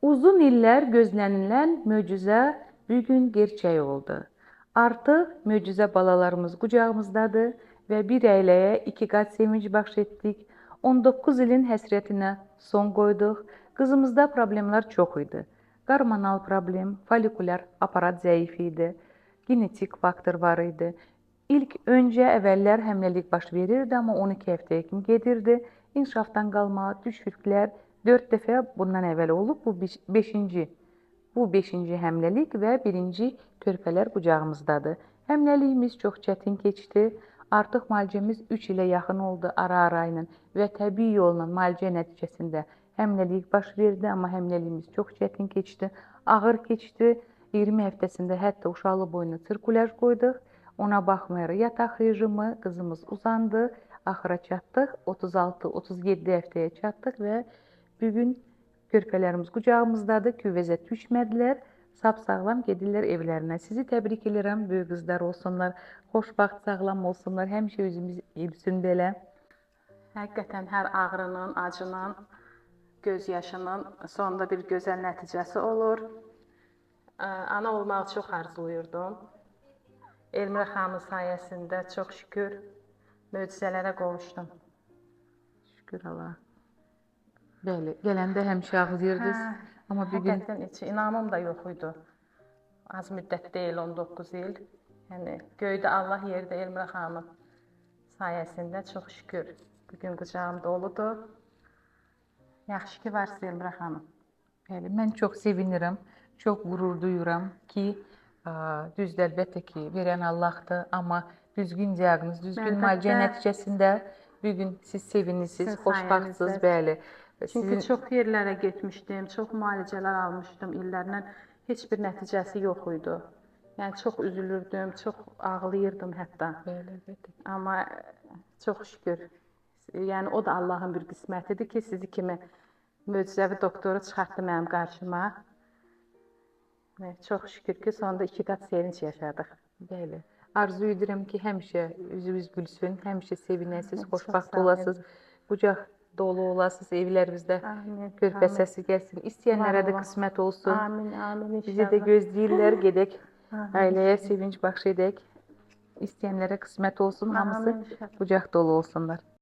Uzun illər gözlənilən möcüzə bugün gerçək oldu. Artıq möcüzə balalarımız qucağımızdadır və bir ailəyə iki qat sevinç bəxş etdik. 19 ilin həsrətinə son qoyduq. Qızımızda problemlər çox idi. Hormonal problem, folikulyar aparat zəif idi, genetik faktor var idi. Öncə əvvəllər həmləlik baş verirdi, amma 12 həftəyə kimi gedirdi. İnşaafdan qalma, düşürüklər 4 dəfə bundan əvvəl olub. Bu 5-ci həmləlik və 1-ci körpələr qucağımızdadır. Həmləliyimiz çox çətin keçdi. Artıq müalicəmiz 3 ilə yaxın oldu ara-ara ilə və təbii yolla müalicə nəticəsində həmləlik baş verdi, amma həmləliyimiz çox çətin keçdi, ağır keçdi. 20 həftəsində hətta uşaqlı boyuna sirkulyaj qoyduq. Ona baxmayaraq yataq rejimi, qızımız uzandı, axıra çatdıq, 36-37 həftəyə çatdıq və bugün körpələrimiz qucağımızdadır, küvəzə düşmədilər, sağlam gedirlər evlərinə. Sizi təbrik edirəm, böyük qızlar olsunlar, xoşbaxt, sağlam olsunlar, həmişə üzümüz gülsün belə. Həqiqətən hər ağrının, acının, göz yaşının sonunda bir gözəl nəticəsi olur. Ana olmağı çox arzuluyurdum. Elmira xanımın sayəsində çox şükür möcüzələrə qovuşdum. Şükür Allah. Bəli, gələndə həmişə ağlayırdınız, amma bugün... Həqiqətən heç inamım da yox idi. Az müddət deyil, 19 il. Yəni, göydə Allah, yerdə Elmira xanımın sayəsində çox şükür bugün qucağım doludur. Yaxşı ki, varsınız Elmira xanım. Bəli, mən çox sevinirəm, çox qürur duyuram ki, düzdür, əlbəttə ki, verən Allahdır, amma düzgün diaqnoz, düzgün müalicə nəticəsində bugün siz sevinirsiniz, xoşbaxtsınız, bəli. Çünki çox yerlərə getmişdim, çox müalicələr almışdım, illərlə heç bir nəticəsi yox idi. Yəni, çox üzülürdüm, çox ağlayırdım hətta. Bəli, əlbəttə. Amma çox şükür, yəni o da Allahın bir qismətidir ki, sizi kimi möcüzəvi doktoru çıxartdı mənim qarşıma. Çox şükür ki, sonunda 2 qat sevinç yaşadıq. Bəli. Arzu edirəm ki, həmişə üzünüz gülsün, həmişə sevinəsiniz, xoşbaxt olasınız, qucaq dolu olasınız, evlərinizdə körpə səsi gəlsin, istəyənlərə də qismət olsun. Amin, amin, inşallah. Bizi də gözləyirlər, gedək, ailəyə sevinç bəxş edək, istəyənlərə qismət olsun, hamısı qucaq dolu olsunlar.